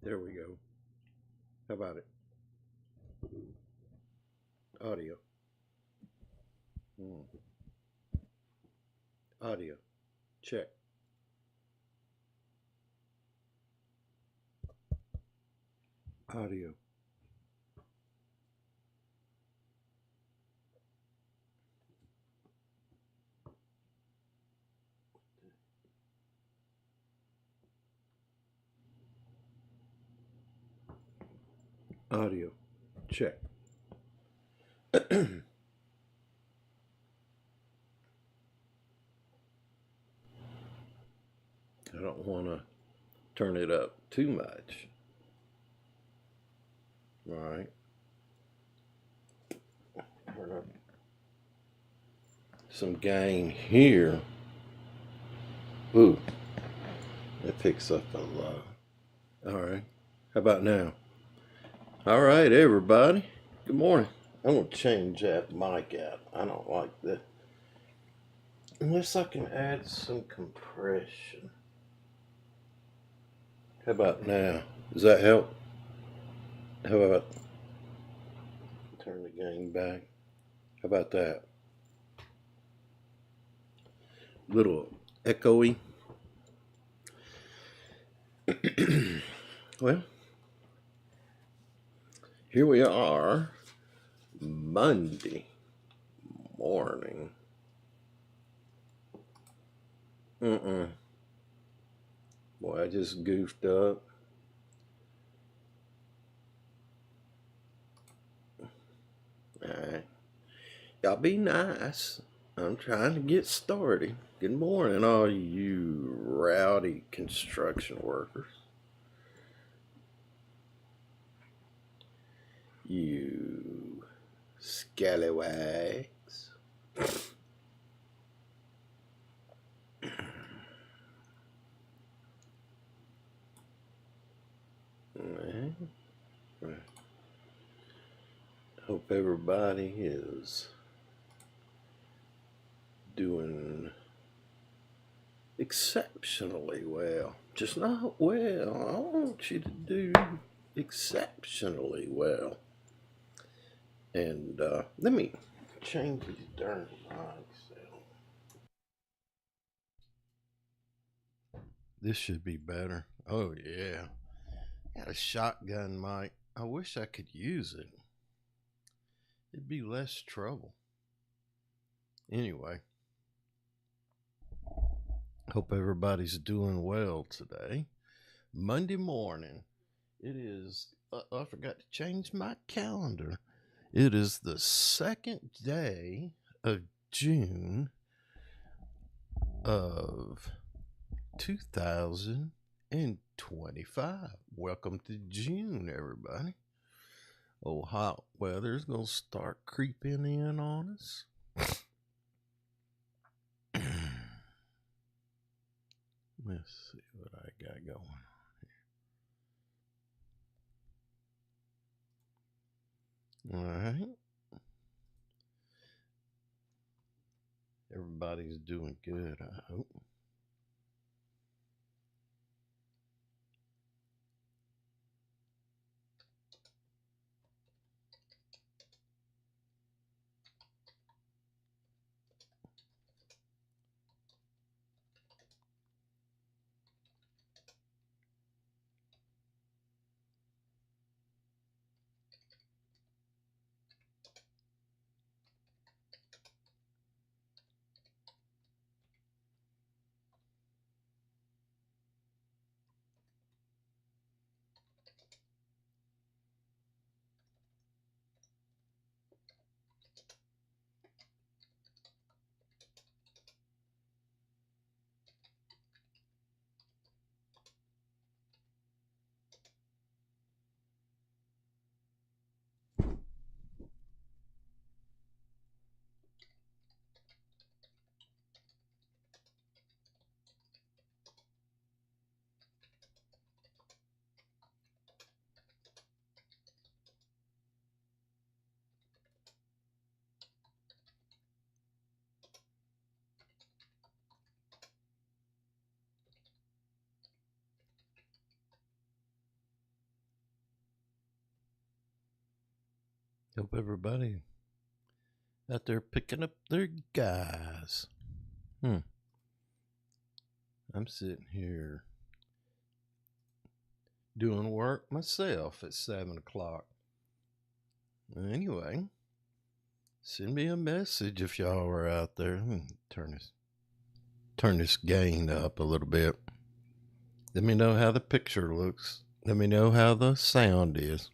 There we go. How about it? Audio. Mm. Audio. Check. Audio. Audio. Check. I don't want to turn it up too much. All right. Some gain here. Ooh, it picks up a lot. All right. How about now? All right, everybody. Good morning. I'm going to change that mic out. I don't like that. Unless I can add some compression. How about now? Does that help? How about turn the gain back? How about that? Little echoey. Well, here we are, Monday morning. Boy, I just goofed up. Alright. Y'all be nice. I'm trying to get started. Good morning, all you rowdy construction workers. You scallywags. Hope everybody is doing exceptionally well. Just not well. I want you to do exceptionally well. And let me change these darn mics. This should be better. Oh yeah. Got a shotgun mic. I wish I could use it. It'd be less trouble. Anyway. Hope everybody's doing well today. Monday morning. It is, I forgot to change my calendar. It is the second day of June of 2025. Welcome to June, everybody. Oh, hot weather's going to start creeping in on us. Let's see what I got going on here. All right. Everybody's doing good, I hope. Hope everybody out there picking up their guys. I'm sitting here doing work myself at 7 o'clock. Anyway, send me a message if y'all are out there. Turn this gain up a little bit. Let me know how the picture looks. Let me know how the sound is.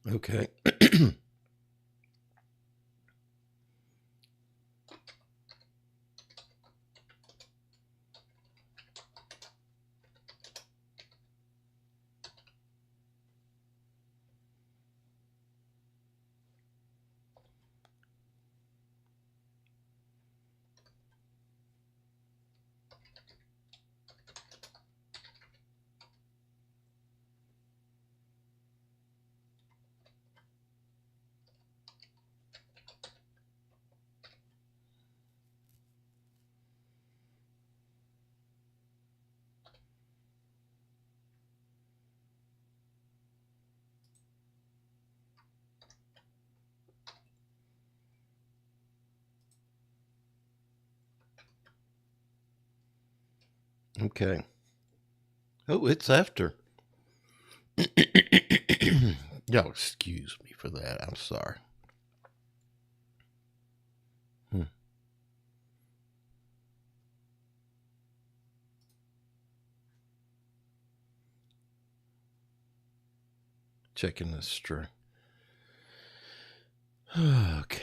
Okay. Okay. Oh, it's after. Y'all excuse me for that. I'm sorry. Checking the string. Okay.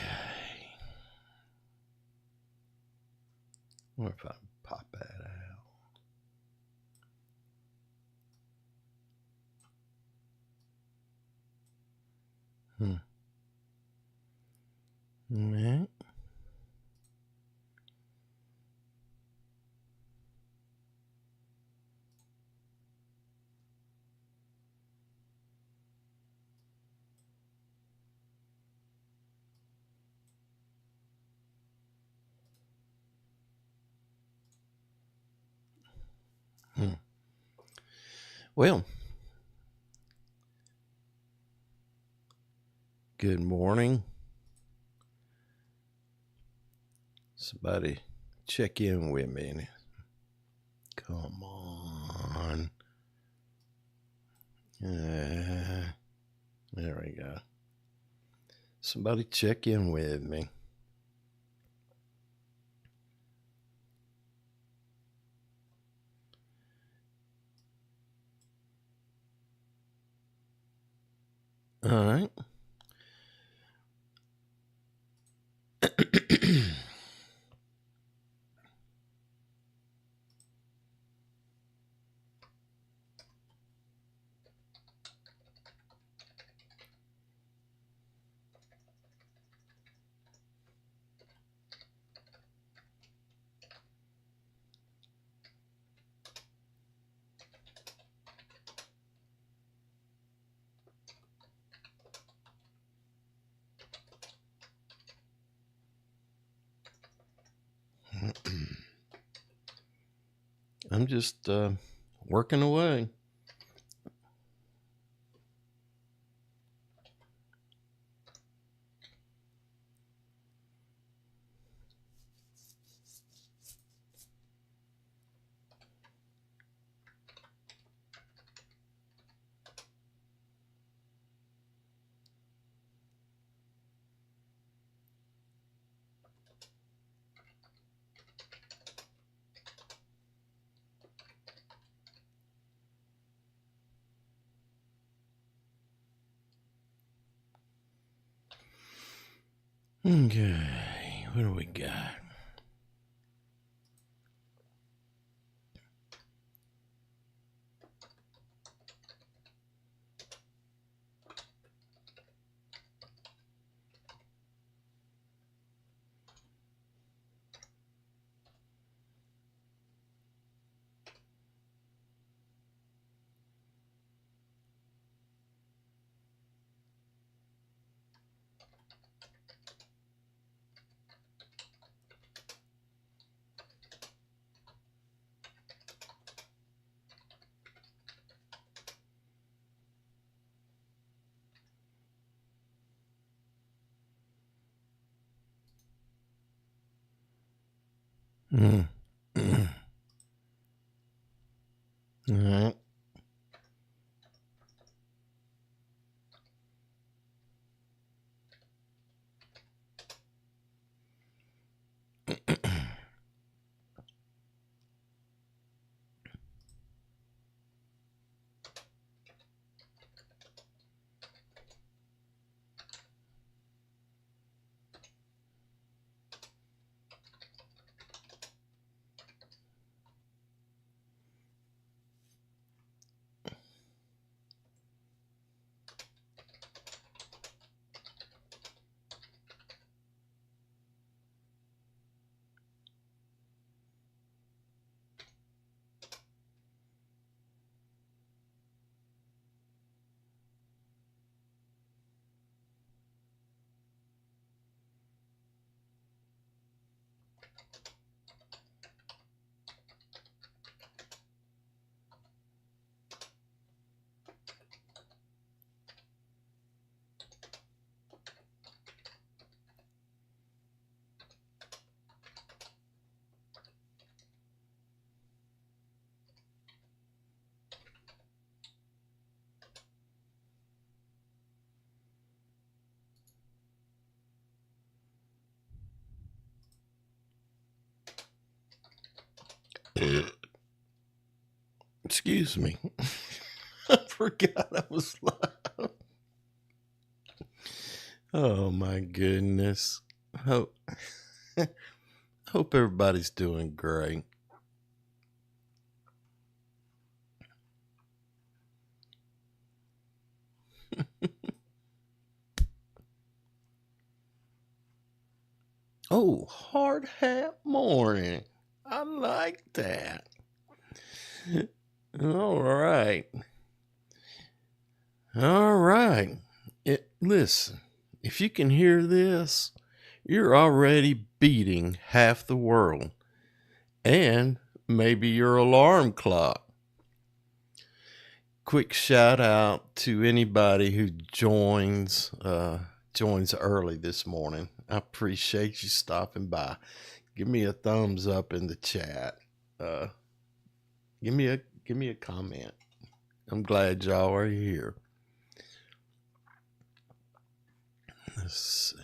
What if I pop that out? Right. Well, good morning. Somebody check in with me. Come on. There we go. Somebody check in with me. All right. I'm just working away. Okay, what do we got? Mm. All right. Excuse me. I forgot I was live. Oh my goodness. Hope hope everybody's doing great. Oh, hard hat morning. I like that. All right. All right. Listen, if you can hear this, you're already beating half the world and maybe your alarm clock. Quick shout out to anybody who joins early this morning. I appreciate you stopping by. Give me a thumbs up in the chat. Give me a comment. I'm glad y'all are here. Let's see.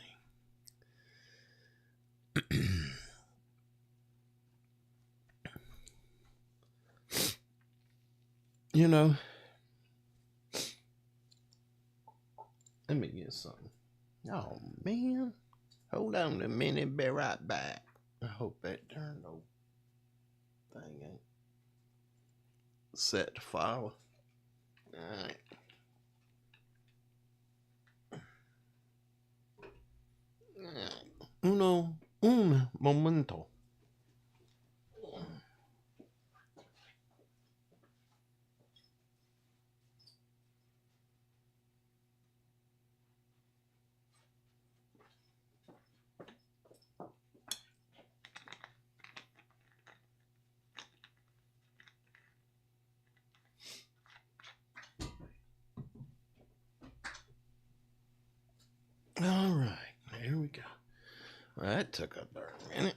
You know, let me get something. Oh man, hold on a minute, be right back. I hope that turned over. Thing ain't set to file. All right. Un momento. All right, here we go. That took a darn minute.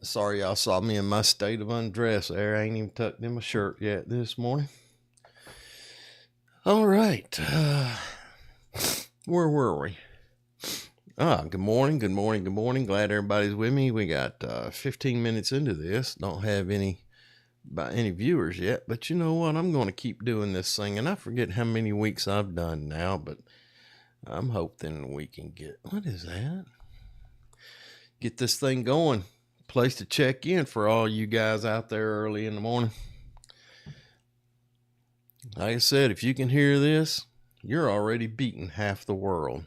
Sorry y'all saw me in my state of undress there. I ain't even tucked in my shirt yet this morning. All right. Where were we? Good morning. Glad everybody's with me. We got 15 minutes into this. Don't have any viewers yet, but you know what? I'm going to keep doing this thing, and I forget how many weeks I've done now, but I'm hoping we can get, what is that? Get this thing going. Place to check in for all you guys out there early in the morning. Like I said, if you can hear this, you're already beating half the world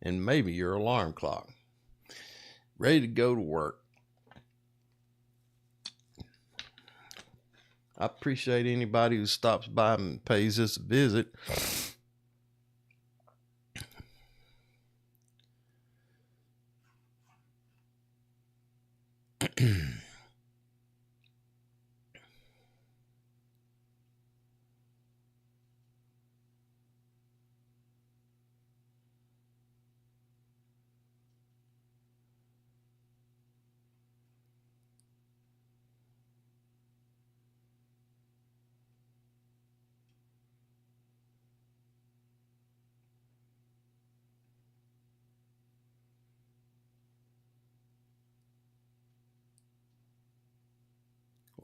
and maybe your alarm clock. Ready to go to work. I appreciate anybody who stops by and pays us a visit.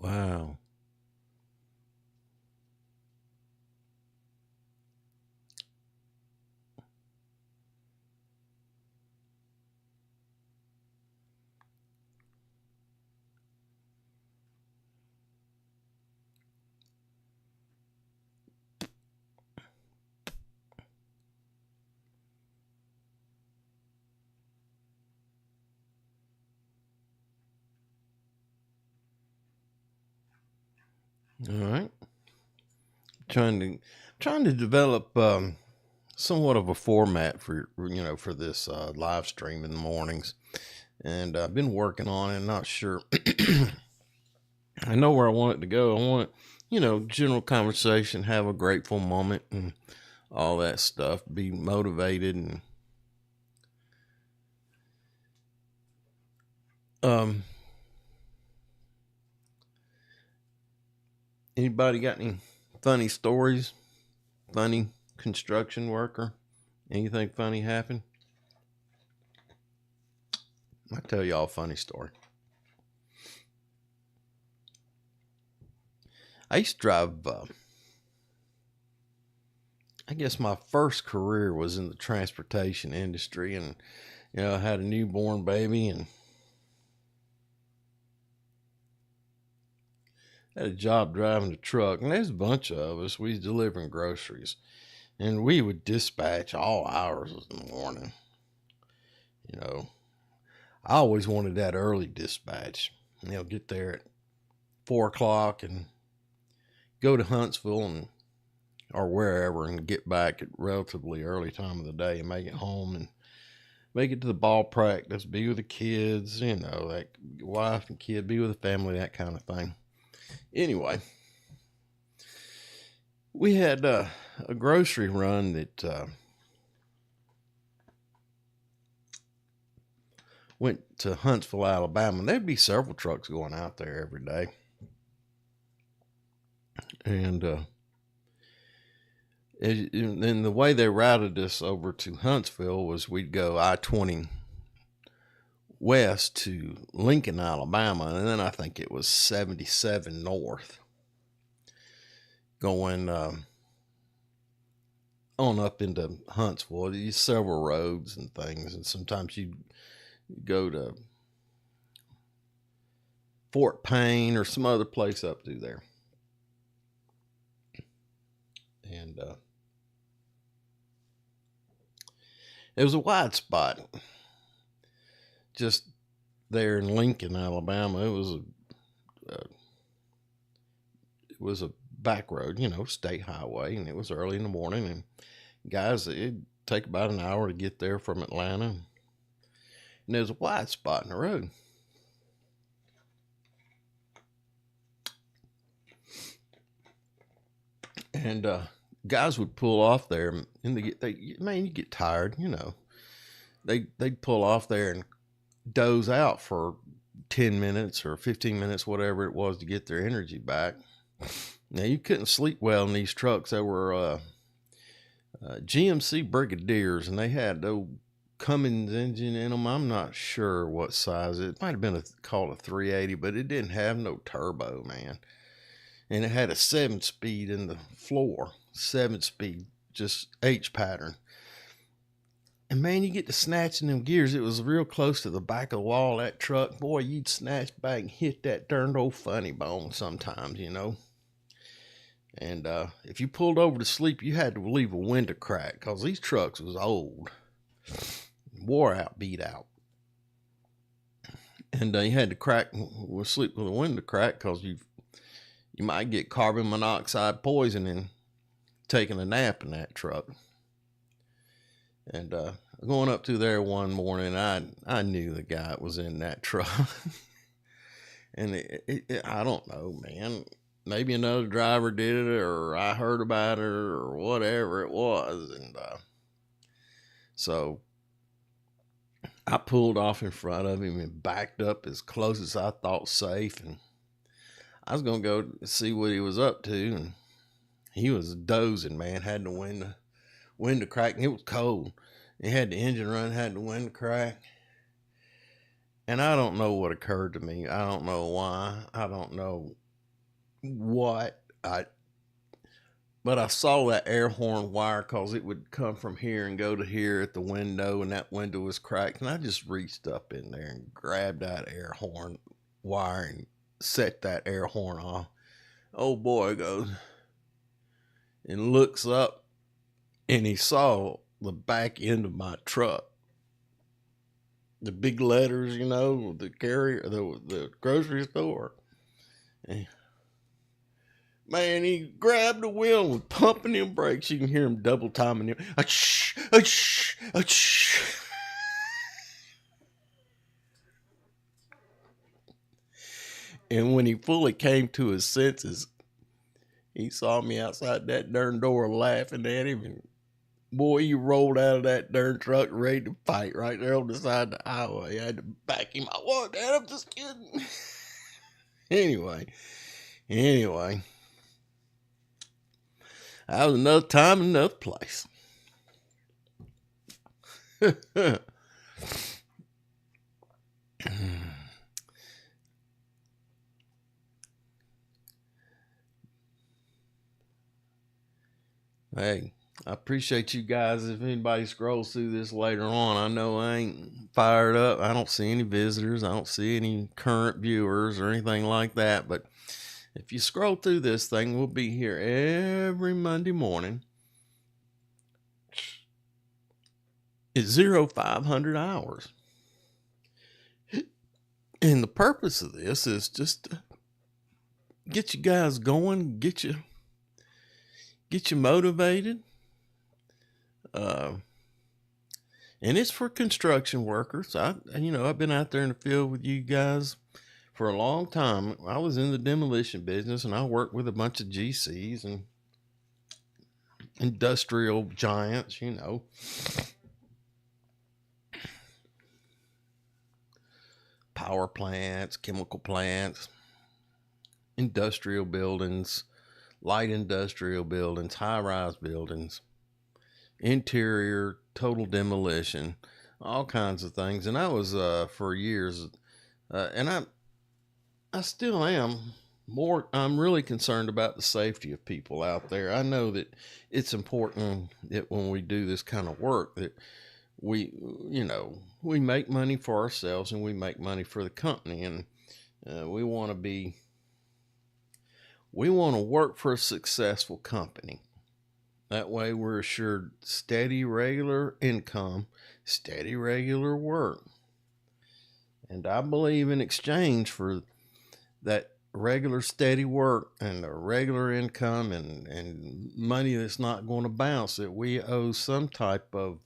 Wow. All right. Trying to trying to develop somewhat of a format for for this live stream in the mornings, and I've been working on it. Not sure. I know where I want it to go. I want general conversation, have a grateful moment, and all that stuff. Be motivated and um. Anybody got any funny stories? Funny construction worker? Anything funny happen? I'll tell y'all a funny story. I used to drive, I guess my first career was in the transportation industry, and, I had a newborn baby and had a job driving a truck. And there's a bunch of us. We was delivering groceries, and we would dispatch all hours of the morning. I always wanted that early dispatch. Get there at 4 o'clock and go to Huntsville or wherever and get back at relatively early time of the day and make it home and make it to the ball practice, be with the kids, like wife and kid, be with the family, that kind of thing. Anyway, we had a grocery run that went to Huntsville, Alabama, and there'd be several trucks going out there every day. And and the way they routed us over to Huntsville was we'd go I-20 west to Lincoln, Alabama, and then I think it was 77 north going on up into Huntsville. There's several roads and things, and sometimes you go to Fort Payne or some other place up through there. And it was a wide spot just there in Lincoln, Alabama. It was a back road, state highway, and it was early in the morning. And guys, it'd take about an hour to get there from Atlanta. And there's a wide spot in the road. And guys would pull off there, and you get tired, They'd pull off there and doze out for 10 minutes or 15 minutes, whatever it was, to get their energy back. Now, you couldn't sleep well in these trucks. They were GMC Brigadiers, and they had the Cummins engine in them. I'm not sure what size. It might have been called a 380, but it didn't have no turbo, man. And it had a 7-speed in the floor. 7-speed, just H pattern. And man, you get to snatching them gears. It was real close to the back of the wall of that truck. Boy, you'd snatch back and hit that darned old funny bone sometimes, And if you pulled over to sleep, you had to leave a window crack, because these trucks was old. Wore out, beat out. And you had to sleep with a window crack, because you might get carbon monoxide poisoning taking a nap in that truck. And going up through there one morning, I knew the guy was in that truck. And I don't know, man. Maybe another driver did it, or I heard about it, or whatever it was. And so I pulled off in front of him and backed up as close as I thought safe. And I was going to go see what he was up to. And he was dozing, man. Had the window crack, and it was cold. He had the engine run, had the window crack. And I don't know what occurred to me. I don't know why. I don't know what but I saw that air horn wire because it would come from here and go to here at the window, and that window was cracked. And I just reached up in there and grabbed that air horn wire and set that air horn off. Old boy goes and looks up, and he saw the back end of my truck. The big letters, the carrier, the grocery store. And man, he grabbed the wheel and was pumping them brakes. You can hear him double timing him. Achoo, achoo, achoo. And when he fully came to his senses, he saw me outside that darn door laughing at him. And boy, he rolled out of that darn truck ready to fight right there on the side of the highway. I had to back him out. What, Dad? I'm just kidding. Anyway. That was another time, another place. Hey, I appreciate you guys. If anybody scrolls through this later on, I know I ain't fired up. I don't see any visitors. I don't see any current viewers or anything like that. But if you scroll through this thing, we'll be here every Monday morning at 0500 hours. And the purpose of this is just to get you guys going, get you motivated. And it's for construction workers. I've been out there in the field with you guys for a long time. I was in the demolition business, and I worked with a bunch of GCs and industrial giants, power plants, chemical plants, industrial buildings, light industrial buildings, high-rise buildings, interior, total demolition, all kinds of things. And I was for years, and I still am I'm really concerned about the safety of people out there. I know that it's important that when we do this kind of work that we make money for ourselves and we make money for the company, and we want to work for a successful company. That way we're assured steady, regular income, steady, regular work. And I believe in exchange for that regular, steady work and a regular income and money that's not going to bounce, that we owe some type of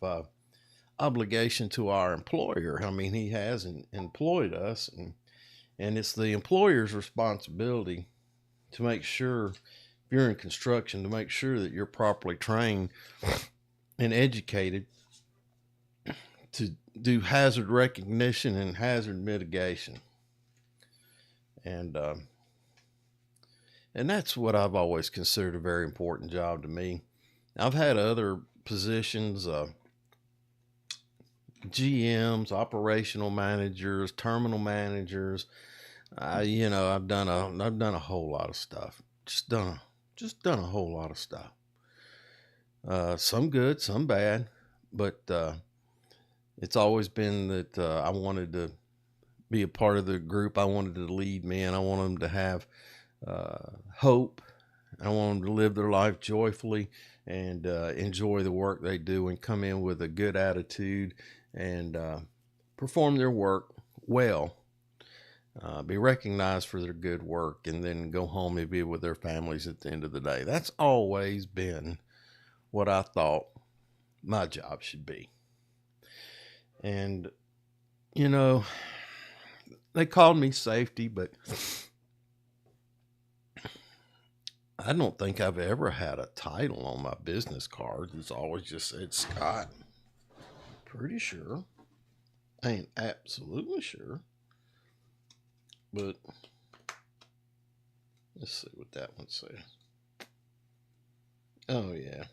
obligation to our employer. I mean, he has employed us, and it's the employer's responsibility to make sure, if you're in construction, to make sure that you're properly trained and educated to do hazard recognition and hazard mitigation. And that's what I've always considered a very important job to me. I've had other positions, GMs, operational managers, terminal managers. I've done a whole lot of stuff. Just done a whole lot of stuff. Some good, some bad, but it's always been that I wanted to be a part of the group. I wanted to lead men. I want them to have hope. I want them to live their life joyfully and enjoy the work they do, and come in with a good attitude and perform their work well. Be recognized for their good work, and then go home and be with their families at the end of the day. That's always been what I thought my job should be. And, they called me safety, but I don't think I've ever had a title on my business card. It's always just said Scott. Pretty sure. I ain't absolutely sure. But let's see what that one says. Oh, yeah.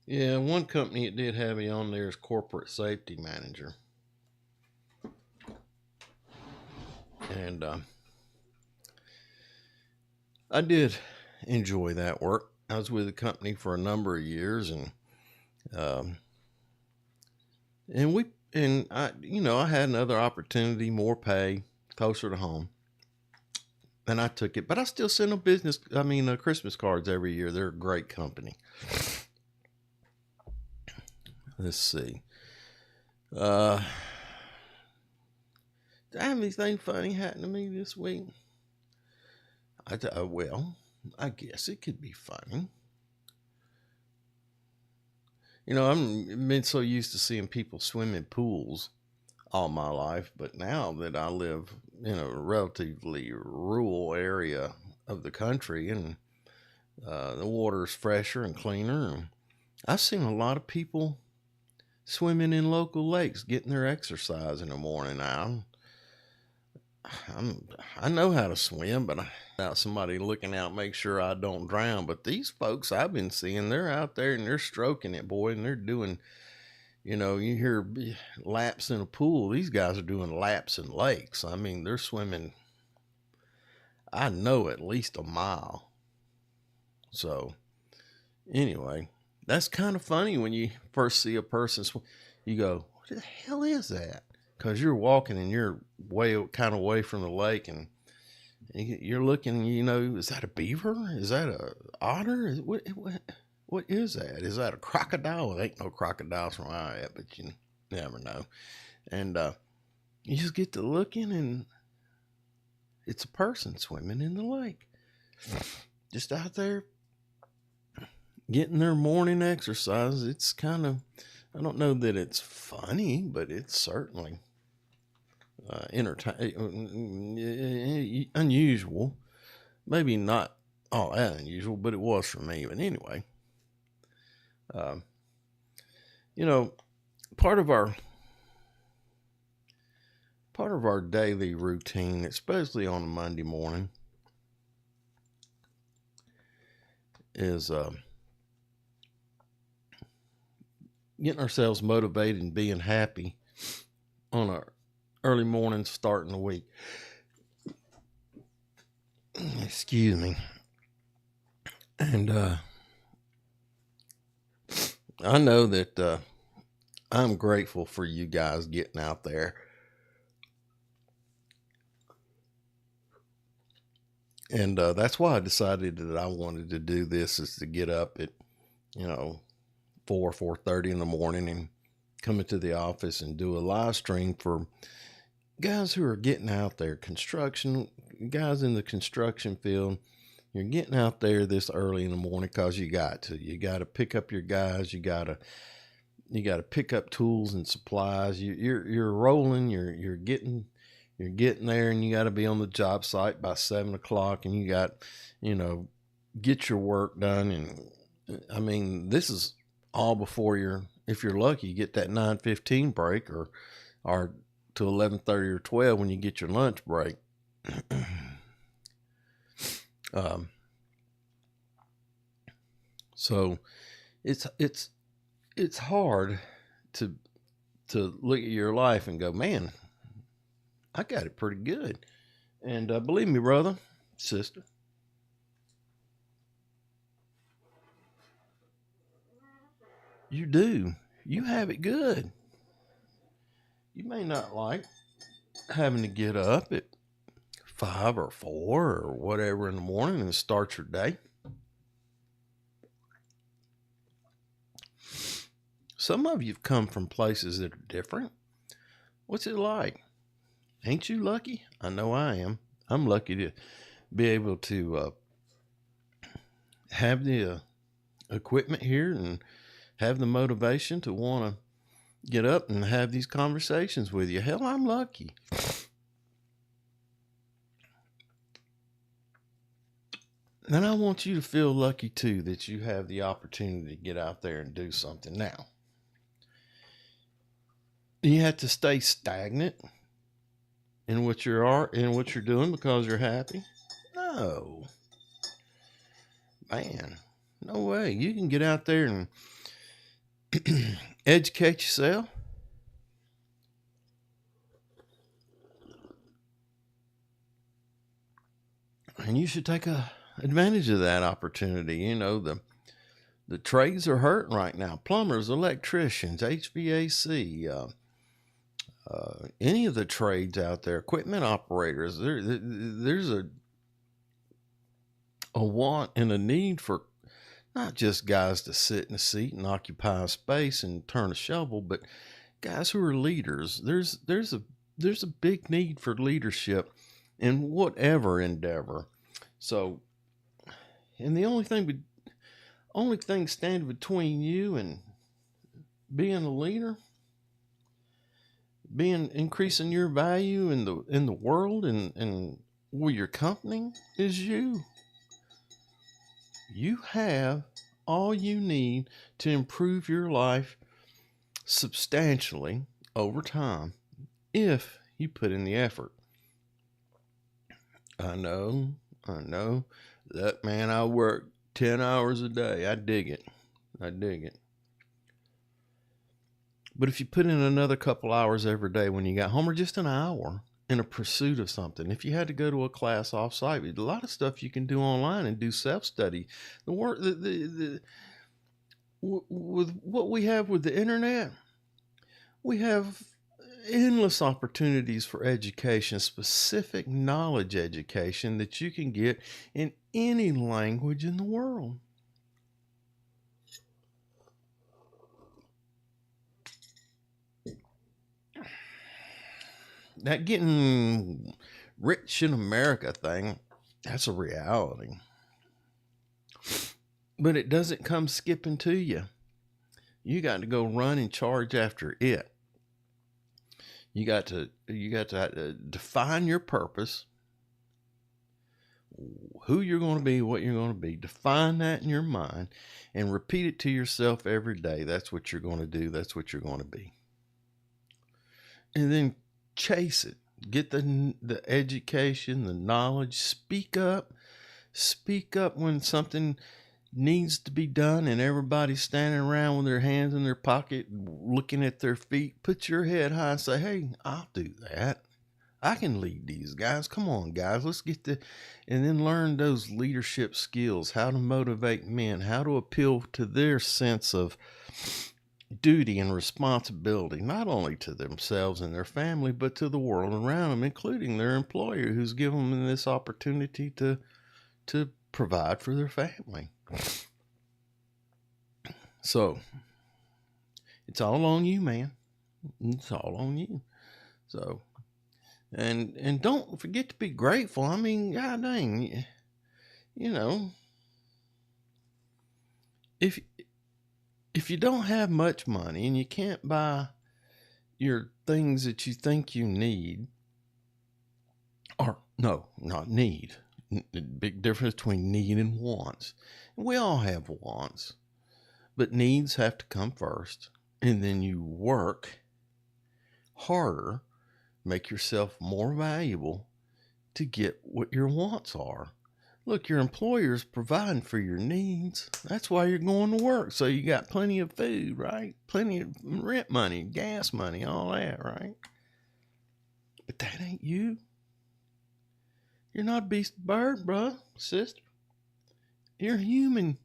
Yeah, one company it did have me on there as corporate safety manager. And I did enjoy that work. I was with the company for a number of years, um, and I had another opportunity, more pay, closer to home, and I took it. But I still send them Christmas cards every year. They're a great company. Let's see. Did I have anything funny happen to me this week? Well, I guess it could be funny. I've been so used to seeing people swim in pools all my life, but now that I live in a relatively rural area of the country and the water is fresher and cleaner, and I've seen a lot of people swimming in local lakes, getting their exercise in the morning now. I know how to swim, but without somebody looking out, make sure I don't drown. But these folks I've been seeing, they're out there and they're stroking it, boy, and they're doing, you hear laps in a pool. These guys are doing laps in lakes. I mean, they're swimming, I know, at least a mile. So, anyway, that's kind of funny when you first see a person swim. You go, what the hell is that? Because you're walking and you're kind of away from the lake, and you're looking, is that a beaver? Is that a otter? What is that? Is that a crocodile? Well, there ain't no crocodiles from where I'm at, but you never know. And you just get to looking, and it's a person swimming in the lake, just out there getting their morning exercise. It's kind of, I don't know that it's funny, but it's certainly unusual. Maybe not all that unusual, but it was for me. But anyway, part of our daily routine, especially on a Monday morning, is getting ourselves motivated and being happy on our early morning starting the week. Excuse me. And I know that I'm grateful for you guys getting out there. And that's why I decided that I wanted to do this, is to get up at, 4:30 in the morning and come into the office and do a live stream for guys who are getting out there, guys in the construction field. You're getting out there this early in the morning because you got to pick up your guys. You got to pick up tools and supplies. You're rolling, you're getting there, and you got to be on the job site by 7:00, and you got, get your work done. And I mean, this is all before if you're lucky, you get that 9:15 break, or to 11:30 or 12 when you get your lunch break. So it's hard to look at your life and go, man, I got it pretty good. And believe me, brother, sister, you do. You have it good. You may not like having to get up at 5 or 4 or whatever in the morning and start your day. Some of you've come from places that are different. What's it like? Ain't you lucky? I know I am. I'm lucky to be able to have the equipment here and have the motivation to want to get up and have these conversations with you. Hell, I'm lucky. And I want you to feel lucky too, that you have the opportunity to get out there and do something. Now, you have to stay stagnant in what you're doing because you're happy? No. Man, no way. You can get out there and educate yourself. And you should take a advantage of that opportunity. You know, the trades are hurting right now. Plumbers, electricians, HVAC, any of the trades out there, equipment operators. There's a want and a need for not just guys to sit in a seat and occupy a space and turn a shovel, but guys who are leaders. There's a big need for leadership in whatever endeavor. So, and the only thing standing between you and being a leader, increasing your value in the world and with your company is you. You have all you need to improve your life substantially over time if you put in the effort. I know. Look, man, I work 10 hours a day. I dig it. But if you put in another couple hours every day when you got home, or just an hour in a pursuit of something, if you had to go to a class off-site, a lot of stuff you can do online and do self-study. The work, with what we have with the internet, we have endless opportunities for education, specific knowledge education that you can get in any language in the world. That getting rich in America thing, that's a reality. But it doesn't come skipping to you. You got to go run and charge after it. You got to define your purpose, who you're going to be, what you're going to be. Define that in your mind and repeat it to yourself every day. That's what you're going to do. That's what you're going to be. And then chase it. Get the education, the knowledge. Speak up when something needs to be done and everybody's standing around with their hands in their pocket looking at their feet. Put your head high and say, hey, I'll do that. I can lead these guys. Come on, guys, let's get and then learn those leadership skills, how to motivate men, how to appeal to their sense of duty and responsibility, not only to themselves and their family, but to the world around them, including their employer who's given them this opportunity to provide for their family. So it's all on you, man. It's all on you. So, and don't forget to be grateful. I mean, god dang, you know, if you don't have much money and you can't buy your things that you think you need, or no, not need. The big difference between need and wants. We all have wants, but needs have to come first. And then you work harder, make yourself more valuable to get what your wants are. Look, your employer's providing for your needs. That's why you're going to work. So you got plenty of food, right? Plenty of rent money, gas money, all that, right? But that ain't you. You're not a beast bird, bruh, sister. You're human.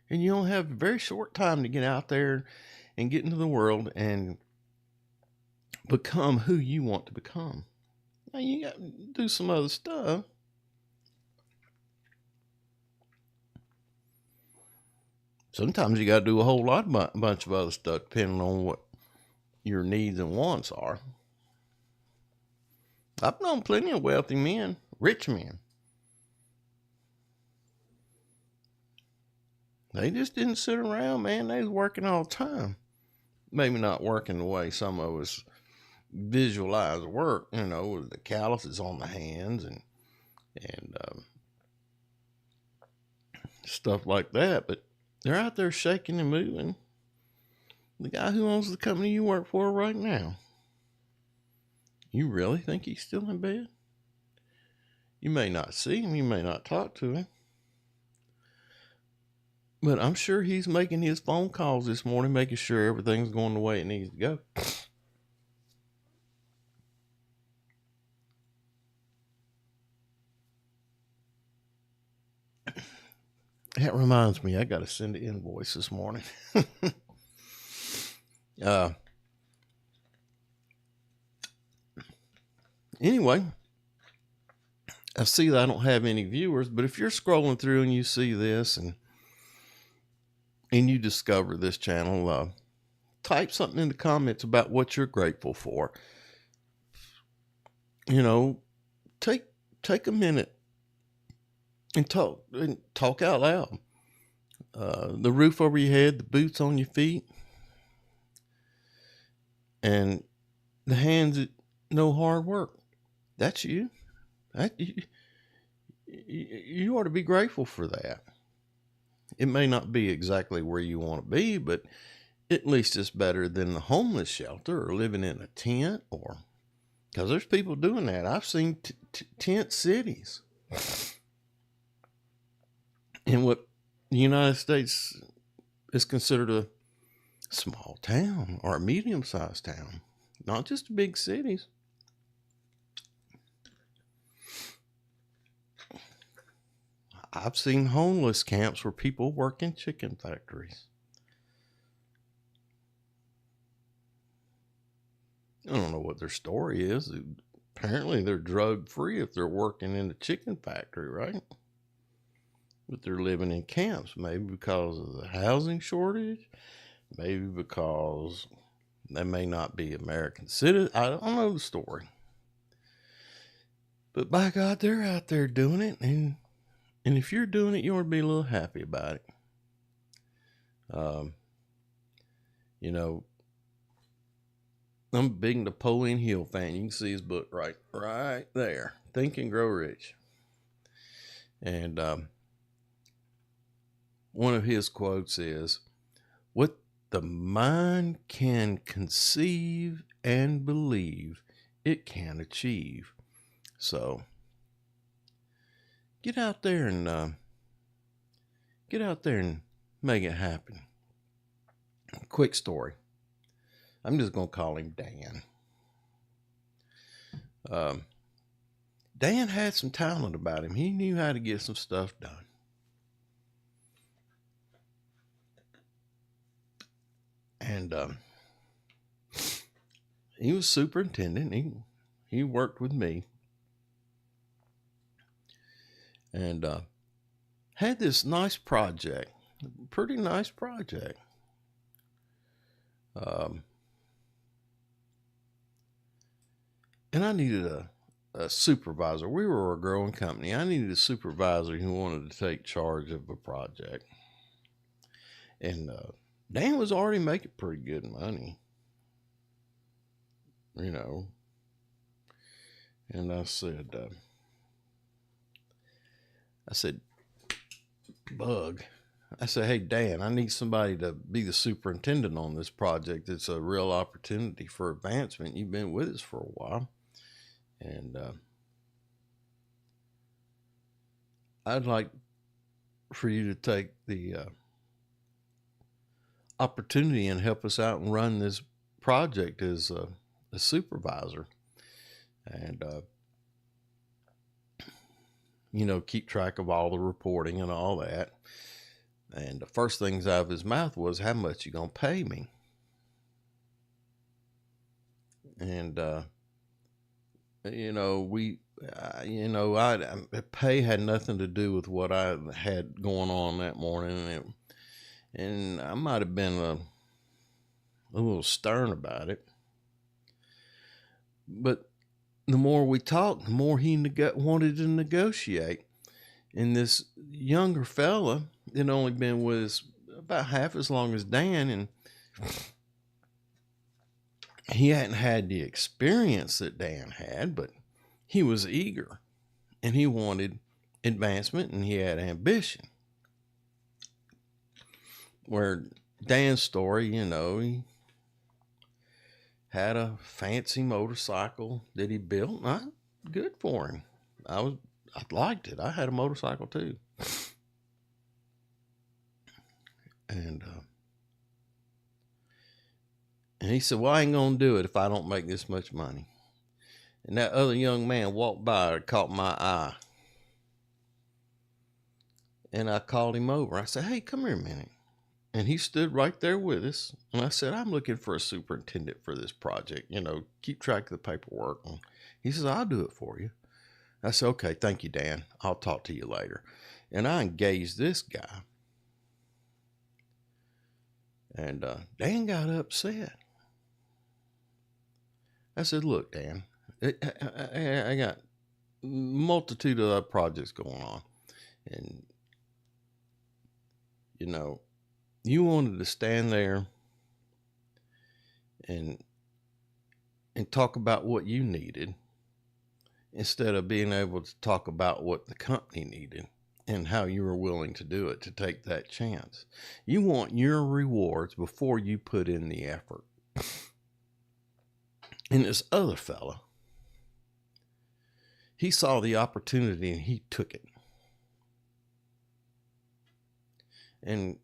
And you don't have a very short time to get out there and get into the world and become who you want to become. Now, you got to do some other stuff. Sometimes you got to do a whole bunch of other stuff depending on what your needs and wants are. I've known plenty of wealthy men, rich men. They just didn't sit around, man. They was working all the time. Maybe not working the way some of us visualize work, with the calluses on the hands and stuff like that. But they're out there shaking and moving. The guy who owns the company you work for right now, you really think he's still in bed? You may not see him, you may not talk to him, but I'm sure he's making his phone calls this morning, making sure everything's going the way it needs to go. That reminds me, I got to send an invoice this morning. Anyway, I see that I don't have any viewers, but if you're scrolling through and you see this and you discover this channel, type something in the comments about what you're grateful for. You know, take a minute and talk out loud. The roof over your head, the boots on your feet, and the hands that know hard work. That's you. You ought to be grateful for that. It may not be exactly where you want to be, but at least it's better than the homeless shelter or living in a tent, or because there's people doing that. I've seen tent cities in what the United States is considered a small town or a medium-sized town, not just big cities. I've seen homeless camps where people work in chicken factories. I don't know what their story is. Apparently they're drug-free if they're working in a chicken factory, right? But they're living in camps, maybe because of the housing shortage, maybe because they may not be American citizens. I don't know the story. But by God, they're out there doing it, and if you're doing it, you ought to be a little happy about it. You know, I'm a big Napoleon Hill fan. You can see his book right there, Think and Grow Rich. And one of his quotes is, "What the mind can conceive and believe, it can achieve." So get out there and make it happen. Quick story. I'm just going to call him Dan. Dan had some talent about him. He knew how to get some stuff done. And he was superintendent. He worked with me. And had this nice project, pretty nice project. And I needed a supervisor. We were a growing company. I needed a supervisor who wanted to take charge of a project. And Dan was already making pretty good money, you know. And I said, Bug, I said, "Hey, Dan, I need somebody to be the superintendent on this project. It's a real opportunity for advancement. You've been with us for a while. And I'd like for you to take the opportunity and help us out and run this project as a supervisor. And, you know, keep track of all the reporting and all that." And the first things out of his mouth was, "How much you gonna pay me?" And you know, pay had nothing to do with what I had going on that morning, and I might have been a little stern about it. But the more we talked, the more he wanted to negotiate. And this younger fella had only been with us about half as long as Dan, and he hadn't had the experience that Dan had, but he was eager, and he wanted advancement, and he had ambition. Where Dan's story, you know, he had a fancy motorcycle that he built. Good for him. I liked it. I had a motorcycle too. And he said, "Well, I ain't going to do it if I don't make this much money." And that other young man walked by and caught my eye. And I called him over. I said, hey, come here a minute. And he stood right there with us. And I said, I'm looking for a superintendent for this project. Keep track of the paperwork. And he says, I'll do it for you. I said, okay, thank you, Dan. I'll talk to you later. And I engaged this guy. And Dan got upset. I said, look, Dan, I got a multitude of other projects going on. And, you wanted to stand there and talk about what you needed instead of being able to talk about what the company needed and how you were willing to do it, to take that chance. You want your rewards before you put in the effort. And this other fella, he saw the opportunity and he took it. And,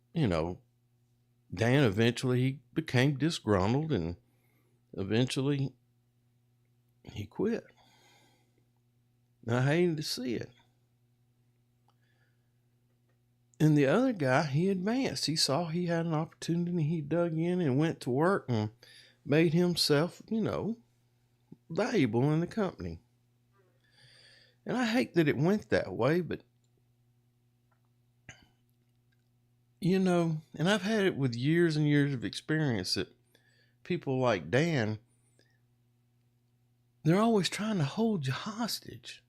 Dan eventually he became disgruntled and eventually he quit. And I hated to see it. And the other guy, he advanced. He saw he had an opportunity. He dug in and went to work and made himself, valuable in the company. And I hate that it went that way, but and I've had it with years and years of experience that people like Dan, they're always trying to hold you hostage.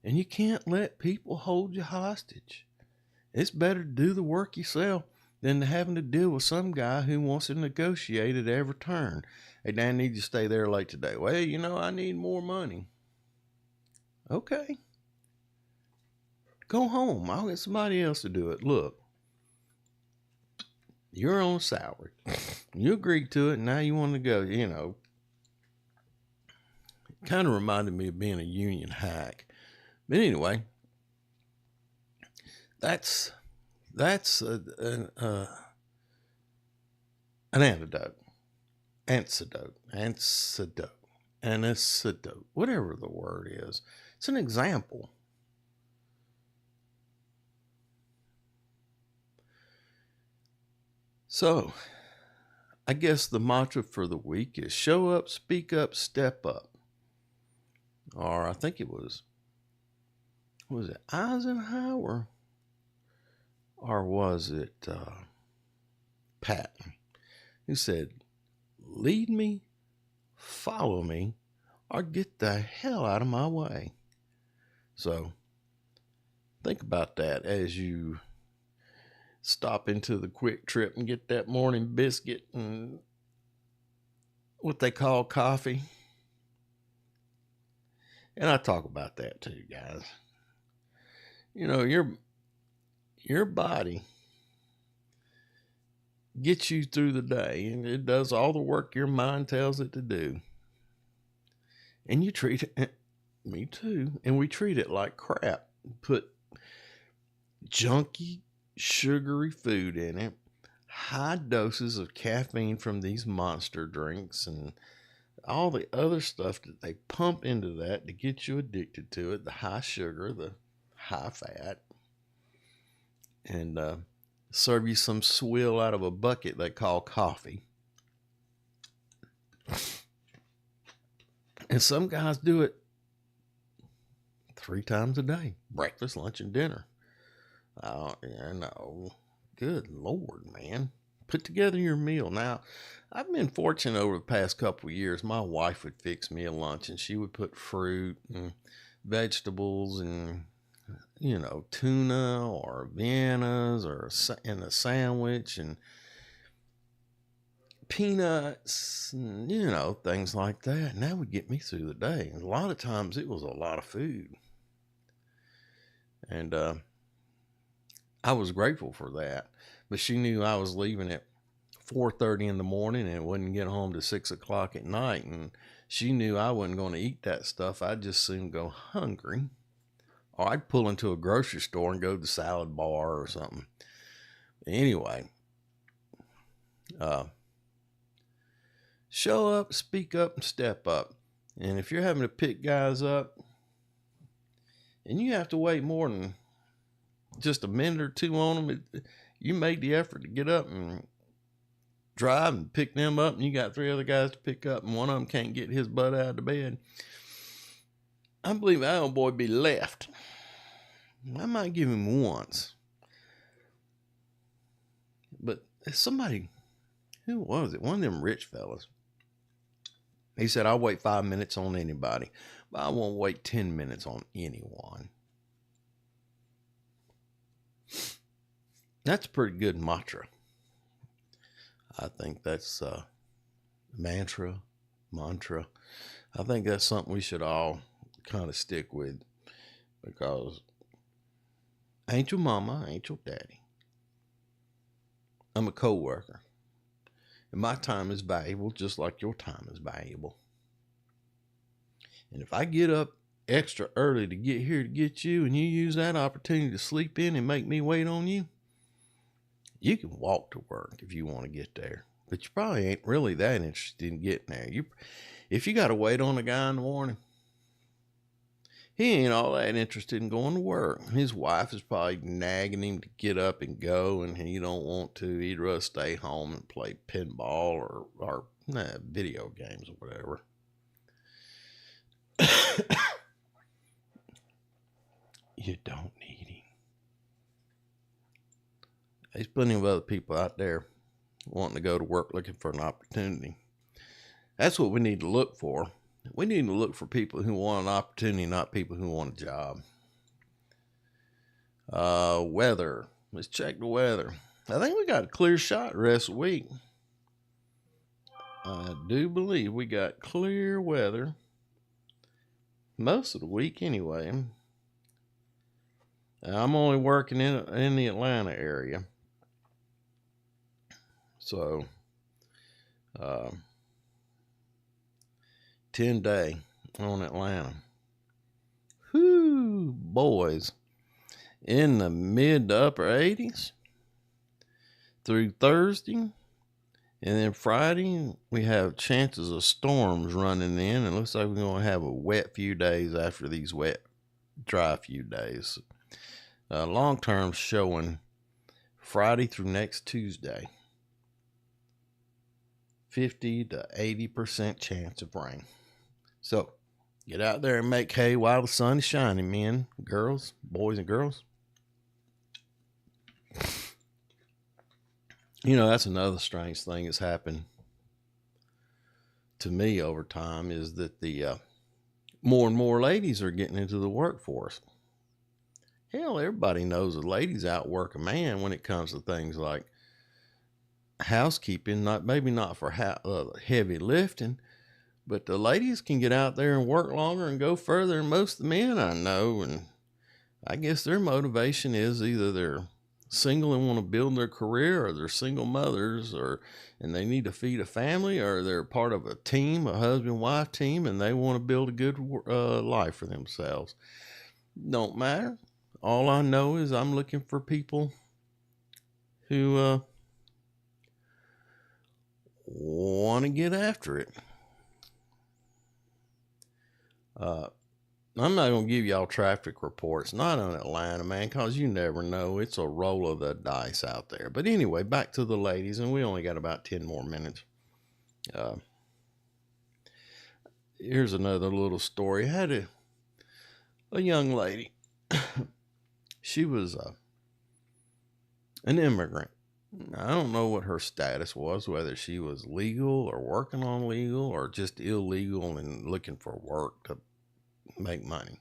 And you can't let people hold you hostage. It's better to do the work yourself than to having to deal with some guy who wants to negotiate at every turn. Hey, Dan, I need you to stay there late today. Well, I need more money. Okay. Go home. I'll get somebody else to do it. Look, you're on salary. You agreed to it. And now you want to go, It kind of reminded me of being a union hack. But anyway, that's an antidote, antidote, whatever the word is. It's an example. So, I guess the mantra for the week is show up, speak up, step up. Or I think it was it Eisenhower? Or was it Patton? Who said, lead me, follow me, or get the hell out of my way. So, think about that as you stop into the Quick Trip and get that morning biscuit and what they call coffee. And I talk about that too, guys. Your body gets you through the day, and it does all the work your mind tells it to do. And you treat it, me too, and we treat it like crap. Put junky, sugary food in it, high doses of caffeine from these monster drinks, and all the other stuff that they pump into that to get you addicted to it, the high sugar, the high fat, and serve you some swill out of a bucket they call coffee. And some guys do it 3 times a day, breakfast, lunch, and dinner. Oh, no. Good Lord, man. Put together your meal. Now, I've been fortunate over the past couple of years. My wife would fix me a lunch, and she would put fruit and vegetables and, tuna or Viennas or in a sandwich and peanuts and, things like that. And that would get me through the day. And a lot of times it was a lot of food. And I was grateful for that. But she knew I was leaving at 4:30 in the morning and wouldn't get home to 6 o'clock at night. And she knew I wasn't going to eat that stuff. I'd just soon go hungry. Or I'd pull into a grocery store and go to the salad bar or something. Anyway, show up, speak up, and step up. And if you're having to pick guys up and you have to wait more than just a minute or two on them, you made the effort to get up and drive and pick them up, and you got 3 other guys to pick up, and one of them can't get his butt out of the bed, I believe that old boy be left. I might give him once. But somebody, who was it? One of them rich fellas. He said, I'll wait 5 minutes on anybody, but I won't wait 10 minutes on anyone. That's a pretty good mantra. I think that's mantra. I think that's something we should all kind of stick with, because ain't your mama, ain't your daddy. I'm a co-worker, and my time is valuable just like your time is valuable. And if I get up extra early to get here to get you, and you use that opportunity to sleep in and make me wait on you, you can walk to work if you want to get there. But you probably ain't really that interested in getting there. If you got to wait on a guy in the morning, he ain't all that interested in going to work. His wife is probably nagging him to get up and go, and he don't want to. He'd rather stay home and play pinball or video games or whatever. You don't need him. There's plenty of other people out there wanting to go to work looking for an opportunity. That's what we need to look for. We need to look for people who want an opportunity, not people who want a job. Weather. Let's check the weather. I think we got a clear shot the rest of the week. I do believe we got clear weather most of the week anyway. I'm only working in the Atlanta area. So, 10-day on Atlanta. Whoo, boys. In the mid to upper 80s through Thursday. And then Friday, we have chances of storms running in. It looks like we're going to have a wet few days after these wet, dry few days. Long term showing Friday through next Tuesday. 50 to 80% chance of rain. So, get out there and make hay while the sun is shining, men, girls, boys and girls. You know, that's another strange thing that's happened to me over time, is that the more and more ladies are getting into the workforce. Hell, everybody knows a ladies outwork a man when it comes to things like housekeeping, maybe not for heavy lifting, but the ladies can get out there and work longer and go further than most of the men I know. And I guess their motivation is either they're single and want to build their career, or they're single mothers, and they need to feed a family, or they're part of a team, a husband-wife team, and they want to build a good life for themselves. Don't matter. All I know is I'm looking for people who want to get after it. I'm not going to give y'all traffic reports, not on Atlanta, man, because you never know. It's a roll of the dice out there. But anyway, back to the ladies, and we only got about 10 more minutes. Here's another little story. I had a young lady. She was an immigrant. I don't know what her status was, whether she was legal or working on legal or just illegal and looking for work to make money.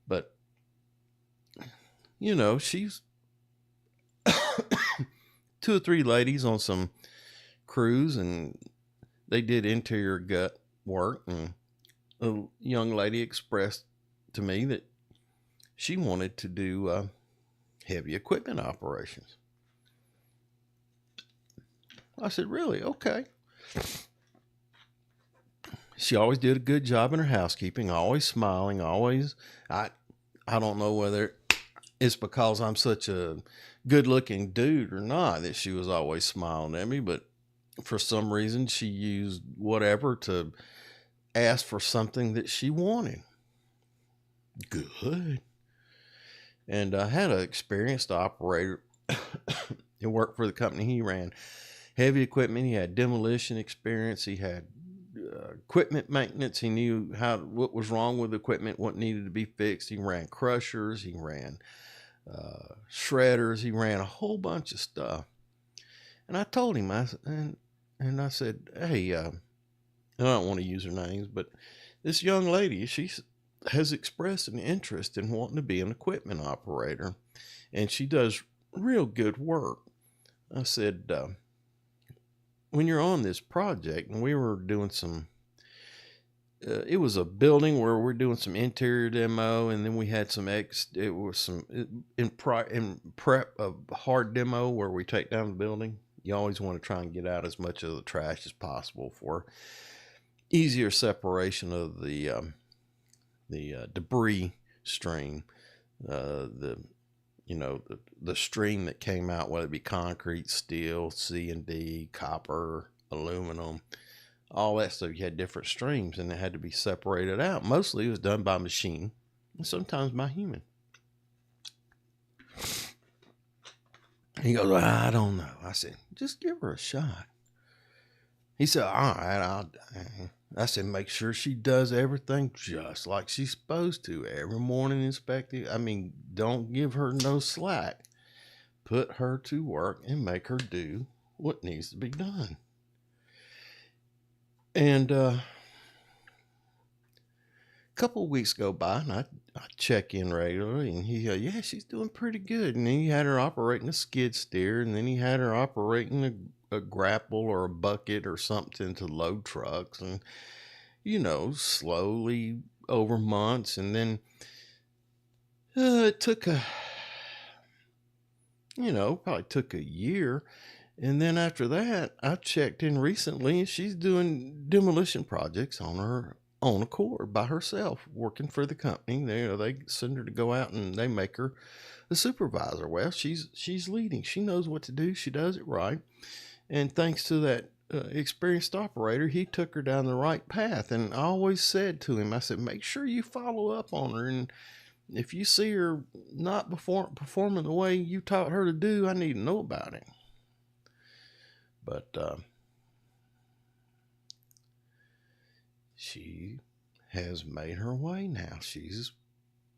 But, you know, she's 2 or 3 ladies on some cruise, and they did interior gut work, and a young lady expressed to me that she wanted to do heavy equipment operations. I said, really? Okay. She always did a good job in her housekeeping, always smiling, always. I don't know whether it's because I'm such a good-looking dude or not that she was always smiling at me, but for some reason she used whatever to ask for something that she wanted. Good. And I had an experienced operator. He worked for the company he ran. Heavy equipment. He had demolition experience. He had equipment maintenance. He knew what was wrong with the equipment, what needed to be fixed. He ran crushers. He ran shredders. He ran a whole bunch of stuff. And I told him, I said, hey, I don't want to use her names, but this young lady, she has expressed an interest in wanting to be an equipment operator, and she does real good work. I said, when you're on this project, and we were doing some, it was a building where we're doing some interior demo, and then we had it was some in prep of hard demo where we take down the building. You always want to try and get out as much of the trash as possible for easier separation of the debris stream, the stream that came out, whether it be concrete, steel, C&D, copper, aluminum, all that stuff. You had different streams, and it had to be separated out. Mostly it was done by machine, and sometimes by human. He goes, well, I don't know. I said, just give her a shot. He said, all right, I said, make sure she does everything just like she's supposed to. Every morning inspecting. I mean, don't give her no slack. Put her to work and make her do what needs to be done. And a couple of weeks go by, and I check in regularly, and he goes, yeah, she's doing pretty good. And then he had her operating a skid steer, and then he had her operating a grapple or a bucket or something to load trucks, and slowly over months. And then it took probably took a year. And then after that, I checked in recently, and she's doing demolition projects on her own accord by herself, working for the company. They send her to go out, and they make her a supervisor. Well, she's leading. She knows what to do. She does it right. And thanks to that experienced operator, he took her down the right path. And I always said to him, I said, make sure you follow up on her. And if you see her not performing the way you taught her to do, I need to know about it. But she has made her way now. She's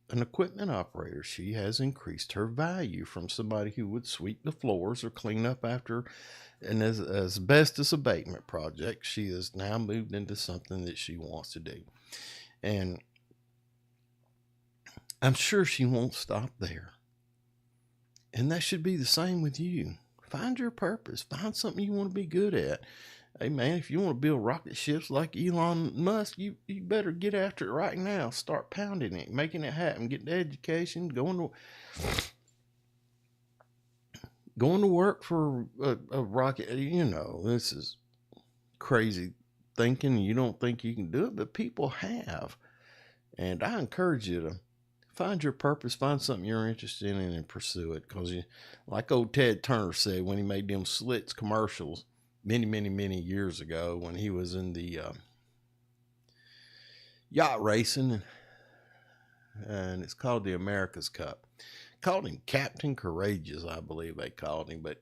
an equipment operator. She has increased her value from somebody who would sweep the floors or clean up after an asbestos abatement project. She has now moved into something that she wants to do. And I'm sure she won't stop there. And that should be the same with you. Find your purpose. Find something you want to be good at. Hey man, if you want to build rocket ships like Elon Musk, you better get after it right now. Start pounding it, making it happen, getting the education, going to work for a rocket. This is crazy thinking. You don't think you can do it, but people have. And I encourage you to find your purpose, find something you're interested in, and pursue it. Because like old Ted Turner said when he made them Slits commercials many years ago, when he was in the yacht racing, and it's called the America's Cup. Called him Captain Courageous, I believe they called him, but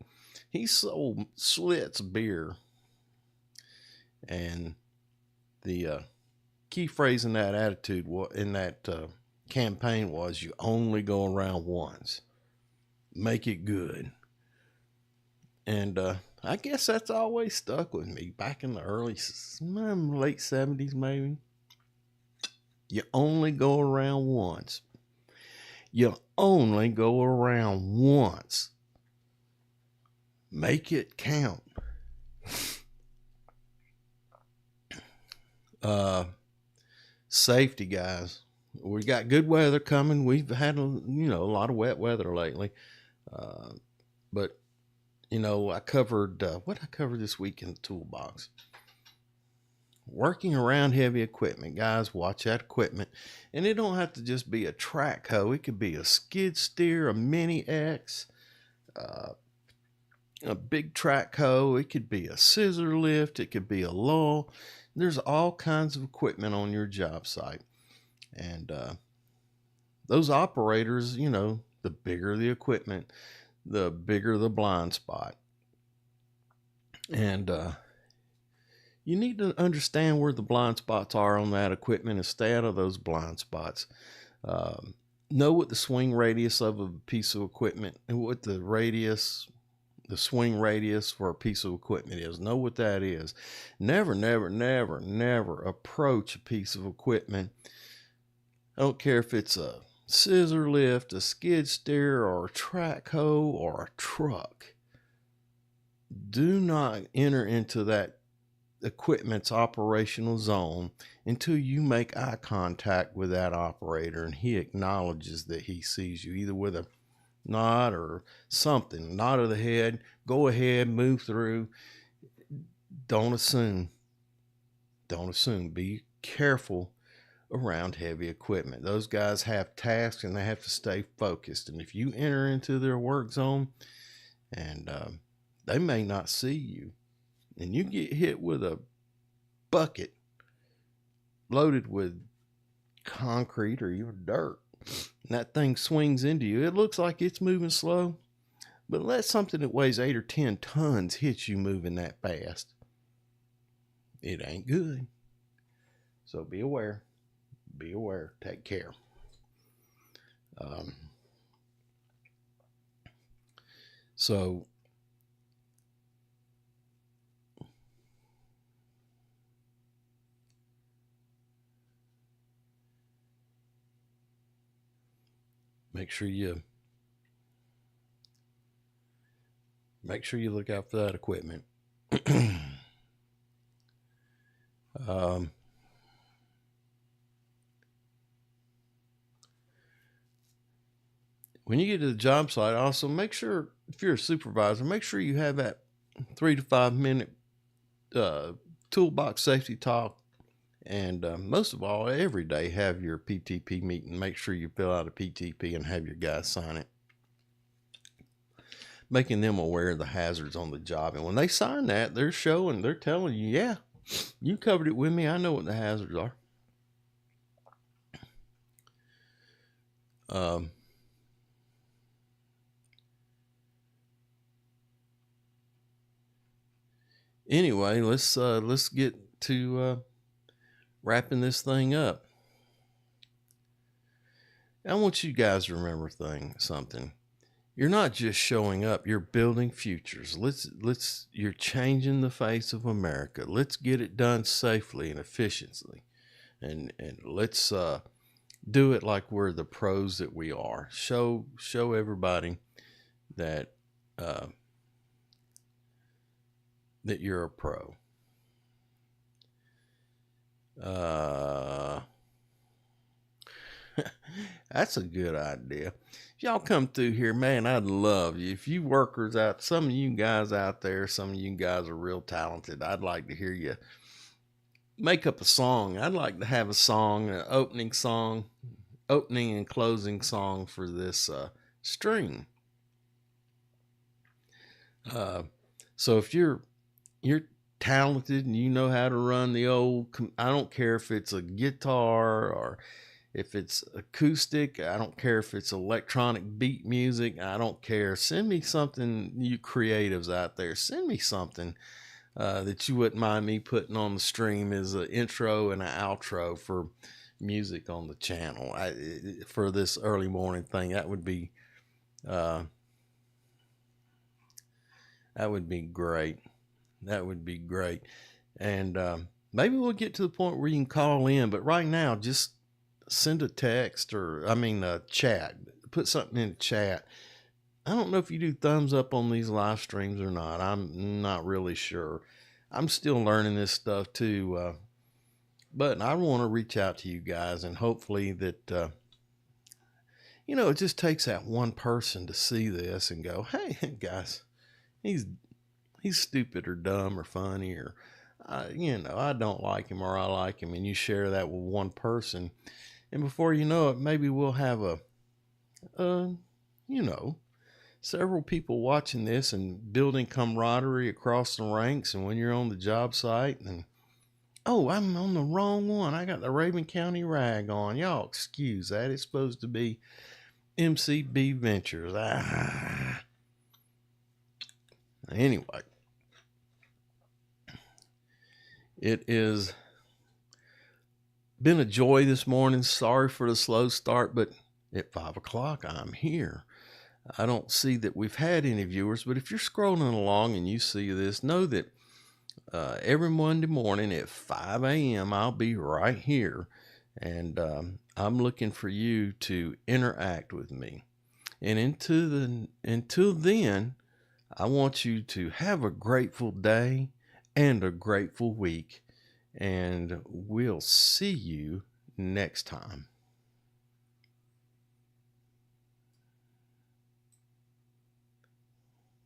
he sold Slits beer. And the key phrase in that attitude, in that campaign, was, you only go around once. Make it good. And I guess that's always stuck with me. Back in the late 70s, maybe. You only go around once. You only go around once. Make it count. Safety, guys. We got good weather coming. We've had a lot of wet weather lately. But I covered what I covered this week in the toolbox. Working around heavy equipment, guys. Watch that equipment, and it don't have to just be a track hoe. It could be a skid steer, a mini X, a big track hoe. It could be a scissor lift. It could be a lull. There's all kinds of equipment on your job site, and those operators, the bigger the equipment, the bigger the blind spot. And you need to understand where the blind spots are on that equipment and stay out of those blind spots. Know what the swing radius of a piece of equipment and what the swing radius for a piece of equipment is. Know what that is. Never, never, never, never approach a piece of equipment. I don't care if it's a scissor lift, a skid steer, or a track hoe, or a truck. Do not enter into that equipment's operational zone until you make eye contact with that operator and he acknowledges that he sees you, either with a nod or something, nod of the head. Go ahead, move through. Don't assume. Be careful around heavy equipment. Those guys have tasks and they have to stay focused, and if you enter into their work zone and they may not see you, and you get hit with a bucket loaded with concrete or even dirt, and that thing swings into you, it looks like it's moving slow, but let something that weighs 8 or 10 tons hit you moving that fast. It ain't good. So be aware. Take care. So make sure you look out for that equipment. When you get to the job site, also make sure, if you're a supervisor, make sure you have that 3 to 5 minute toolbox safety talk. And most of all, every day have your PTP meeting. Make sure you fill out a PTP and have your guys sign it, making them aware of the hazards on the job. And when they sign that, they're telling you, yeah, you covered it with me. I know what the hazards are. Anyway, let's get to wrapping this thing up. I want you guys to remember something. You're not just showing up, you're building futures. You're changing the face of America. Let's get it done safely and efficiently. And let's do it like we're the pros that we are. Show everybody that that you're a pro. That's a good idea. If y'all come through here, man, I'd love you. If you workers out, some of you guys out there, some of you guys are real talented. I'd like to hear you make up a song. I'd like to have a song, an opening and closing song for this stream. So if you're talented and you know how to run the old, I don't care if it's a guitar or if it's acoustic, I don't care if it's electronic beat music, I don't care. Send me something, you creatives out there. Send me something that you wouldn't mind me putting on the stream as an intro and an outro for music on the channel. For this early morning thing, that would be great. That would be great. And maybe we'll get to the point where you can call in, but right now, just send a text a chat. Put something in the chat. I don't know if you do thumbs up on these live streams or not. I'm not really sure. I'm still learning this stuff too. But I want to reach out to you guys, and hopefully that, it just takes that one person to see this and go, hey, guys, he's stupid or dumb or funny or, I don't like him or I like him. And you share that with one person. And before you know it, maybe we'll have several people watching this and building camaraderie across the ranks. And when you're on the job site and, oh, I'm on the wrong one. I got the Raven County rag on. Y'all excuse that. It's supposed to be MCB Ventures. Anyway, it has been a joy this morning. Sorry for the slow start, but at 5 o'clock, I'm here. I don't see that we've had any viewers, but if you're scrolling along and you see this, know that every Monday morning at 5 a.m., I'll be right here. And I'm looking for you to interact with me. And until then, I want you to have a grateful day and a grateful week. And we'll see you next time.